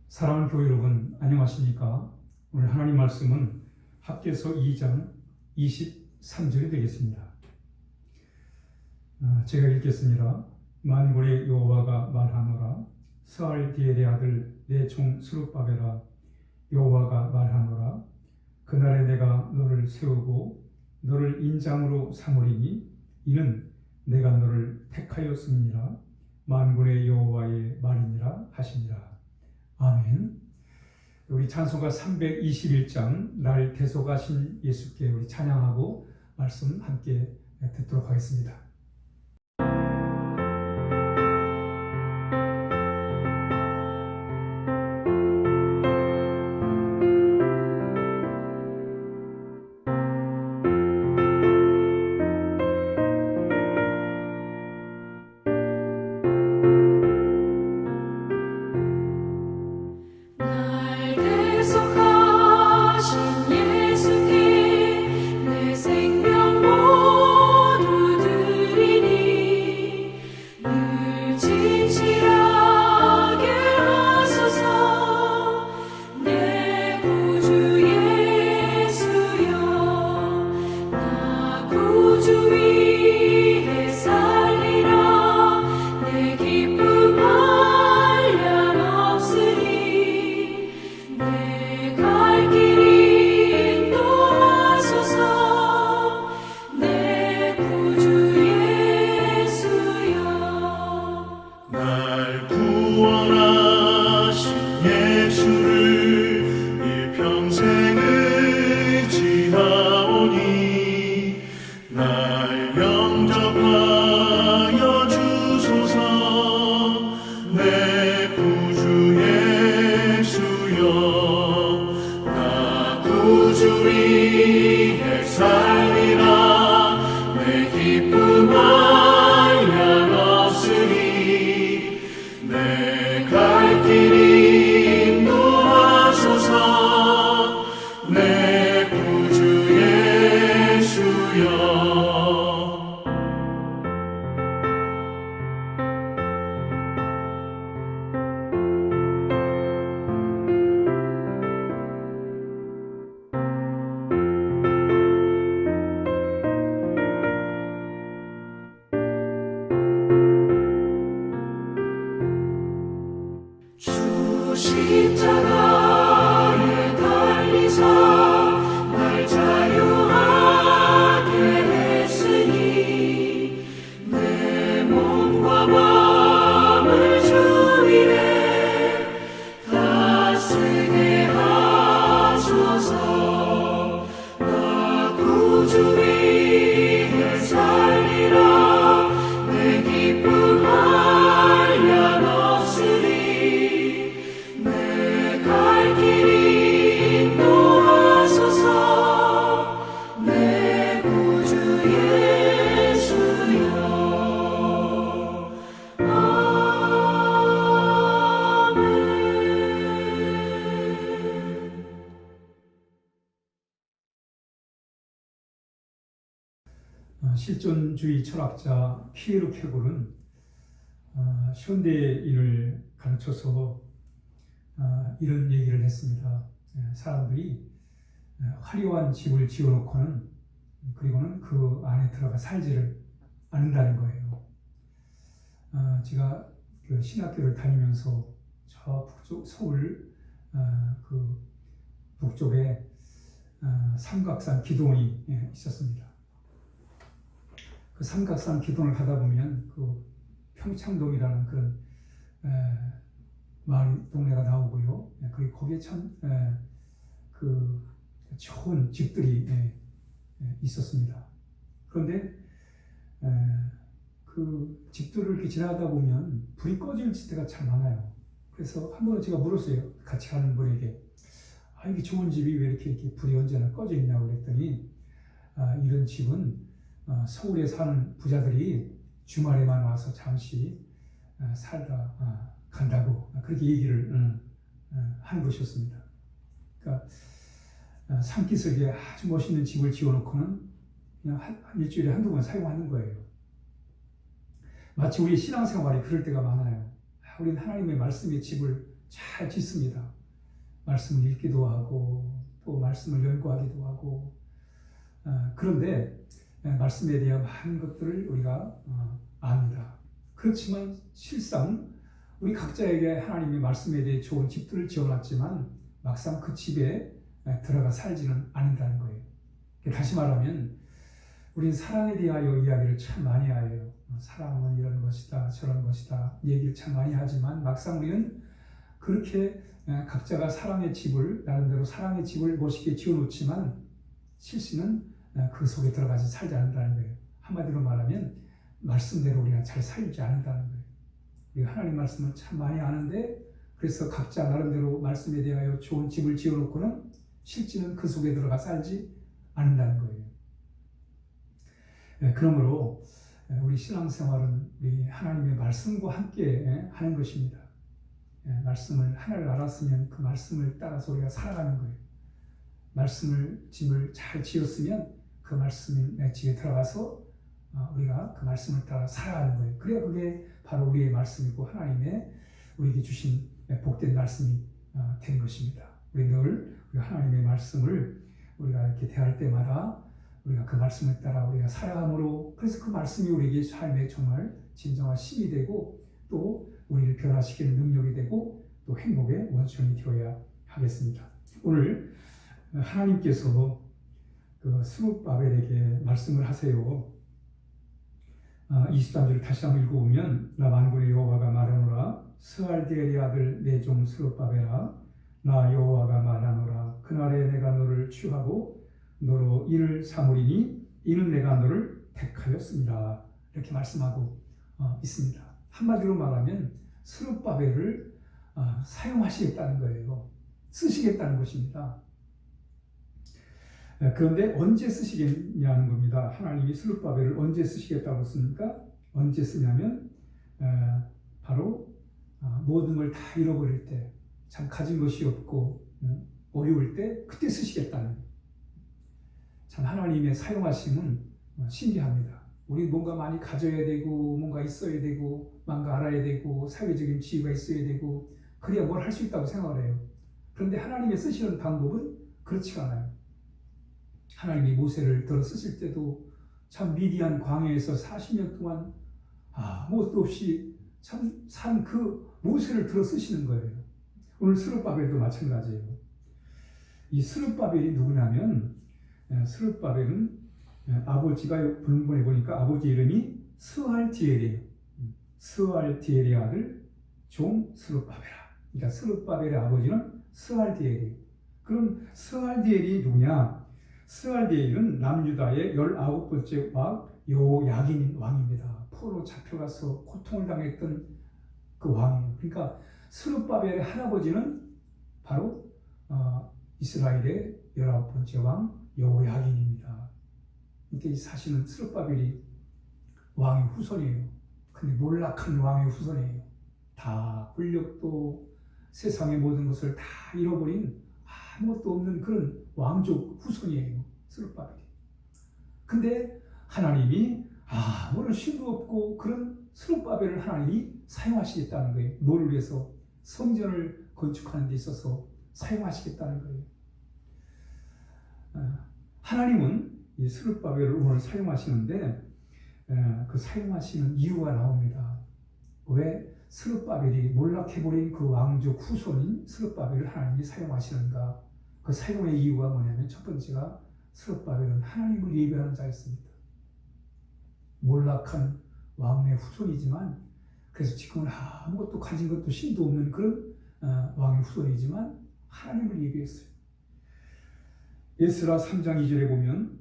사랑하는 교회 여러분, 안녕하십니까? 오늘 하나님 말씀은 학개서 2장 23절이 되겠습니다. 제가 읽겠습니다. 만군의 여호와가 말하노라. 스알디엘의 아들 내 종 스룹바벨아, 여호와가 말하노라. 그날에 내가 너를 세우고 너를 인장으로 삼으리니 이는 내가 너를 택하였음이니라. 만군의 여호와의 말이니라 하시니라. 아멘. 우리 찬송가 321장 날 대속하신 예수께 우리 찬양하고 말씀 함께 듣도록 하겠습니다. 십자가에 달리사 날 자유하게 했으니 내 몸과 마음을 주 위에 다스게 하소서. 나 구주 위에 살리라. 내 기쁨 한량 없으리. 갈 길이 인도하소서. 내 구주 예수여. 아멘. 실존주의 철학자 피에르 케골은 현대인을 가르쳐서 이런 얘기를 했습니다. 사람들이 화려한 집을 지어놓고는 그리고는 그 안에 들어가 살지를 않는다는 거예요. 제가 그 신학교를 다니면서 저 북쪽 서울 그 북쪽에 삼각산 기도원이 있었습니다. 그 삼각산 기도원을 가다 보면 그 평창동이라는 그런 마을 동네가 나오고요. 그리고 거기에 참 그 좋은 집들이 있었습니다. 그런데 그 집들을 이렇게 지나가다 보면 불이 꺼질 때가 참 많아요. 그래서 한 번은 제가 물었어요. 같이 가는 분에게, 이게 좋은 집이 왜 이렇게 불이 언제나 꺼져 있냐고 그랬더니, 이런 집은 서울에 사는 부자들이 주말에만 와서 잠시 살다 간다고 그렇게 얘기를 하는 것이었습니다. 그러니까 산기슭에 아주 멋있는 집을 지어놓고는 그냥 일주일에 한두 번 사용하는 거예요. 마치 우리 신앙생활이 그럴 때가 많아요. 우리는 하나님의 말씀의 집을 잘 짓습니다. 말씀을 읽기도 하고 또 말씀을 연구하기도 하고 그런데 말씀에 대한 많은 것들을 우리가 압니다. 그렇지만 실상 우리 각자에게 하나님의 말씀에 대해 좋은 집들을 지어놨지만 막상 그 집에 들어가 살지는 않는다는 거예요. 다시 말하면 우리는 사랑에 대하여 이야기를 참 많이 해요. 사랑은 이런 것이다 저런 것이다 얘기를 참 많이 하지만 막상 우리는 그렇게 각자가 사랑의 집을 나름대로 사랑의 집을 멋있게 지어놓지만 실신은 그 속에 들어가서 살지 않는다는 거예요. 한마디로 말하면 말씀대로 우리가 잘 살지 않는다는 거예요. 우리가 하나님 말씀을 참 많이 아는데 그래서 각자 나름대로 말씀에 대하여 좋은 집을 지어놓고는 실제는 그 속에 들어가 살지 않는다는 거예요. 그러므로 우리 신앙생활은 우리 하나님의 말씀과 함께 하는 것입니다. 말씀을 하나를 알았으면 그 말씀을 따라서 우리가 살아가는 거예요. 말씀을 집을 잘 지었으면 그 말씀의 집에 들어가서 우리가 그 말씀을 따라 살아가는 거예요. 그래야 그게 바로 우리의 말씀이고 하나님의 우리에게 주신 복된 말씀이 되는 것입니다. 우리 늘 하나님의 말씀을 우리가 이렇게 대할 때마다 우리가 그 말씀을 따라 우리가 살아감으로 그래서 그 말씀이 우리에게 삶에 정말 진정한 힘이 되고 또 우리를 변화시키는 능력이 되고 또 행복의 원천이 되어야 하겠습니다. 오늘 하나님께서 그 스룹바벨에게 말씀을 하세요. 23절을 다시 한번 읽어보면 나 만군의 여호와가 말하노라 스알디엘의 아들 내 종 스룹바벨아 나 여호와가 말하노라 그날에 내가 너를 취하고 너로 일을 삼으리니 이는 내가 너를 택하였습니다. 이렇게 말씀하고 있습니다. 한마디로 말하면 스룹바벨을 사용하시겠다는 거예요. 쓰시겠다는 것입니다. 그런데 언제 쓰시겠냐는 겁니다. 하나님이 스룹바벨을 언제 쓰시겠다고 씁니까? 언제 쓰냐면 바로 모든 걸 다 잃어버릴 때, 참 가진 것이 없고 어려울 때 그때 쓰시겠다는 거예요. 참 하나님의 사용하심은 신기합니다. 우리 뭔가 많이 가져야 되고 뭔가 있어야 되고 뭔가 알아야 되고 사회적인 지위가 있어야 되고 그래야 뭘 할 수 있다고 생각을 해요. 그런데 하나님의 쓰시는 방법은 그렇지가 않아요. 하나님이 모세를 들어 쓰실 때도 참 미디안 광야에서 40년 동안 아무것도 없이 참 산 그 모세를 들어 쓰시는 거예요. 오늘 스룹바벨도 마찬가지예요. 이 스룹바벨이 누구냐면 스룹바벨은 아버지가 본문에 보니까 아버지 이름이 스알디엘이에요. 스알디엘의 아들 종 스룹바벨아. 그러니까 스룹바벨의 아버지는 스알디엘이에요. 그럼 스알디엘이 누구냐? 스알디엘은 남유다의 19번째 왕 요야긴 왕입니다. 포로 잡혀가서 고통을 당했던 그 왕이에요. 그러니까 스룹바벨의 할아버지는 바로 이스라엘의 19번째 왕 요야긴입니다. 그러니까 사실은 스룹바벨이 왕의 후손이에요. 근데 몰락한 왕의 후손이에요. 다 권력도 세상의 모든 것을 다 잃어버린 아무것도 없는 그런 왕족 후손이에요. 스룹바벨이. 근데 하나님이 아무런 힘도 없고 그런 스룹바벨을 하나님이 사용하시겠다는 거예요. 뭐를 위해서? 성전을 건축하는 데 있어서 사용하시겠다는 거예요. 하나님은 이 스룹바벨을 오늘 사용하시는데 그 사용하시는 이유가 나옵니다. 왜 스룹바벨이 몰락해버린 그 왕족 후손인 스룹바벨을 하나님이 사용하시는가? 그 사용의 이유가 뭐냐면 첫 번째가 스룹바벨은 하나님을 예배하는 자였습니다. 몰락한 왕의 후손이지만 그래서 지금은 아무것도 가진 것도 힘도 없는 그런 왕의 후손이지만 하나님을 예배했어요. 에스라 3장 2절에 보면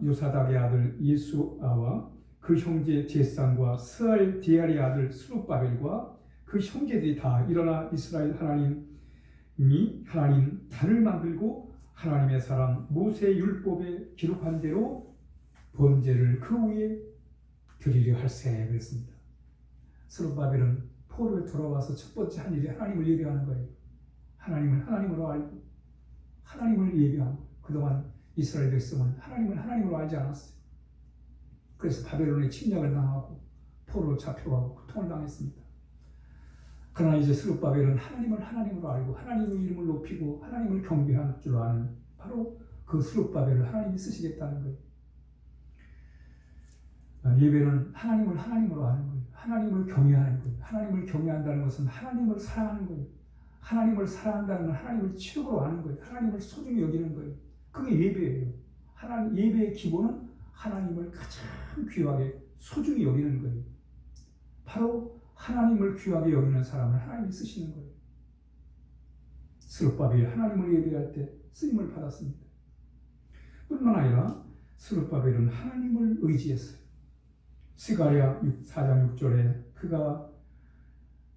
요사닥의 아들 예수아와 그 형제 제산과 스알디엘의 아들 스룹바벨과 그 형제들이 다 일어나 이스라엘 하나님 단을 만들고 하나님의 사람 모세의 율법에 기록한 대로 번제를 그 위에 드리려 할세 그랬습니다. 스룹바벨은 포로에 돌아와서 첫 번째 한 일이 하나님을 예배하는 거예요. 하나님을 하나님으로 알고 하나님을 예배하는 거예요. 그동안 이스라엘 백성은 하나님을 하나님으로 알지 않았어요. 그래서 바벨론의 침략을 당하고 포로로 잡혀가고 고통을 당했습니다. 그러나 이제 스룹바벨은 하나님을 하나님으로 알고 하나님의 이름을 높이고 하나님을 경배할 줄 아는 바로 그 스룹바벨을 하나님이 쓰시겠다는 거예요. 예배는 하나님을 하나님으로 아는 거예요. 하나님을 경외하는 거예요. 하나님을 경외한다는 것은 하나님을 사랑하는 거예요. 하나님을 사랑한다는 건 하나님을 최고로 아는 거예요. 하나님을 소중히 여기는 거예요. 그게 예배예요. 하나님, 예배의 기본은 하나님을 가장 귀하게 소중히 여기는 거예요. 바로 하나님을 귀하게 여기는 사람을 하나님이 쓰시는 거예요. 스룹바벨이 하나님을 예배할 때 쓰임을 받았습니다. 뿐만 아니라 스룹바벨은 하나님을 의지했어요. 스가랴 4장 6절에 그가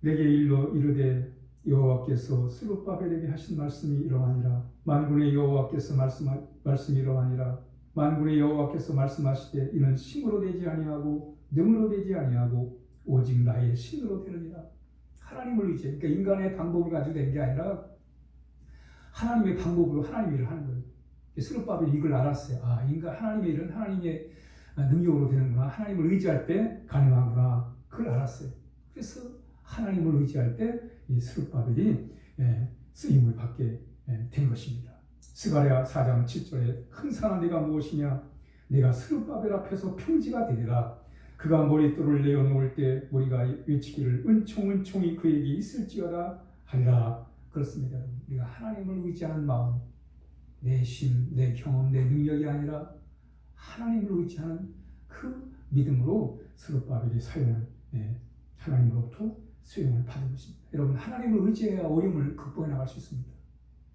내게 일러 이르되 여호와께서 스룹바벨에게 하신 말씀이 이러하니라. 만군의 여호와께서 말씀이 이러하니라. 만군의 여호와께서 말씀하시되 이는 힘으로 되지 아니하고 능으로 되지 아니하고 오직 나의 신으로 되느니라. 하나님을 의지해. 그러니까 인간의 방법을 가지고 된 게 아니라 하나님의 방법으로 하나님의 일을 하는 거예요. 스룹바벨이 이걸 알았어요. 아, 인간 하나님의 일은 하나님의 능력으로 되는구나. 하나님을 의지할 때 가능하구나. 그걸 알았어요. 그래서 하나님을 의지할 때 이 스룹바벨이 쓰임을 받게 된 것입니다. 스가랴 4장 7절에 큰 산아 네가 무엇이냐? 내가 스룹바벨 앞에서 평지가 되리라. 그가 머릿돌을 내어놓을 때 우리가 외치기를 은총은총이 그에게 있을지어다 하리라. 그렇습니다. 우리가 하나님을 의지하는 마음, 내 심, 내 경험, 내 능력이 아니라 하나님을 의지하는 그 믿음으로 스룹바벨이 사용을 하나님으로부터 수용을 받은 것입니다. 여러분, 하나님을 의지해야 어려움을 극복해 나갈 수 있습니다.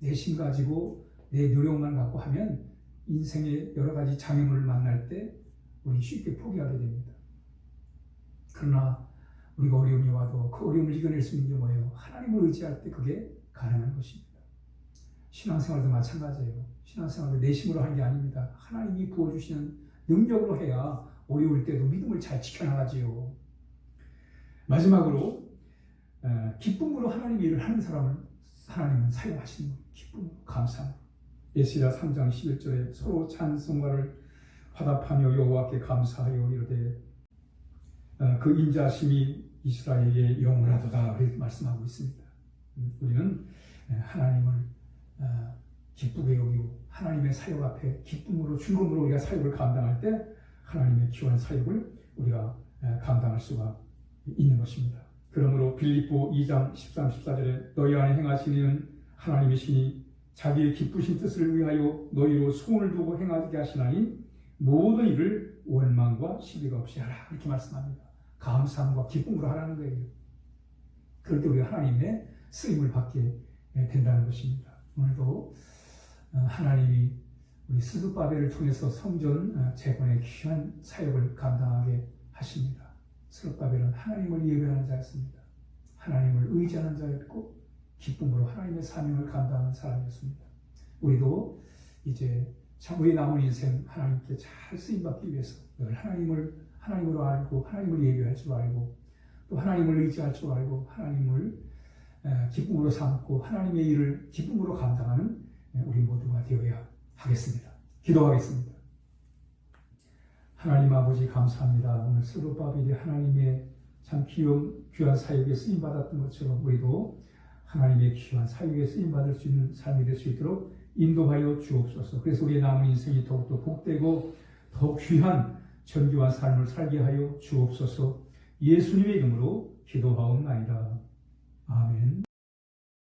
내 심 가지고 내 노력만 갖고 하면 인생의 여러 가지 장애물을 만날 때 우리 쉽게 포기하게 됩니다. 그러나 우리가 어려움이 와도 그 어려움을 이겨낼 수 있는 게 뭐예요? 하나님을 의지할 때 그게 가능한 것입니다. 신앙생활도 마찬가지예요. 신앙생활도 내 힘으로 하는 게 아닙니다. 하나님이 부어주시는 능력으로 해야 어려울 때도 믿음을 잘 지켜나가지요. 마지막으로 기쁨으로 하나님의 일을 하는 사람을 하나님은 사용하시는 거예요. 기쁨으로, 감사함으로. 예시야 3장 11절에 서로 찬송가를 화답하며 여호와께 감사하여 이르되 그 인자심이 이스라엘의 영원하도다 이렇게 말씀하고 있습니다. 우리는 하나님을 기쁘게 여기고 하나님의 사역 앞에 기쁨으로 즐거움으로 우리가 사역을 감당할 때 하나님의 귀한 사역을 우리가 감당할 수가 있는 것입니다. 그러므로 빌립보 2장 13, 14절에 너희 안에 행하시는 이는 하나님의 신이 자기의 기쁘신 뜻을 위하여 너희로 소원을 두고 행하게 하시나니 모든 일을 원망과 시비가 없이 하라 이렇게 말씀합니다. 감사함과 기쁨으로 하라는 거예요. 그럴 때 우리가 하나님의 쓰임을 받게 된다는 것입니다. 오늘도 하나님이 우리 스룹바벨을 통해서 성전 재건의 귀한 사역을 감당하게 하십니다. 스룹바벨은 하나님을 예배하는 자였습니다. 하나님을 의지하는 자였고 기쁨으로 하나님의 사명을 감당하는 사람이었습니다. 우리도 이제 참 우리 남은 인생 하나님께 잘 쓰임받기 위해서 늘 하나님으로 알고 하나님을 예배할 줄 알고 또 하나님을 의지할 줄 알고 하나님을 기쁨으로 삼고 하나님의 일을 기쁨으로 감당하는 우리 모두가 되어야 하겠습니다. 기도하겠습니다. 하나님 아버지 감사합니다. 오늘 스룹바벨이 하나님의 참 귀한 사역에 쓰임받았던 것처럼 우리도 하나님의 귀한 사역에 쓰임받을 수 있는 삶이 될 수 있도록 인도하여 주옵소서. 그래서 우리의 남은 인생이 더욱더 복되고 더 귀한 정교한 삶을 살게 하여 주옵소서. 예수님의 이름으로 기도하옵나이다. 아멘.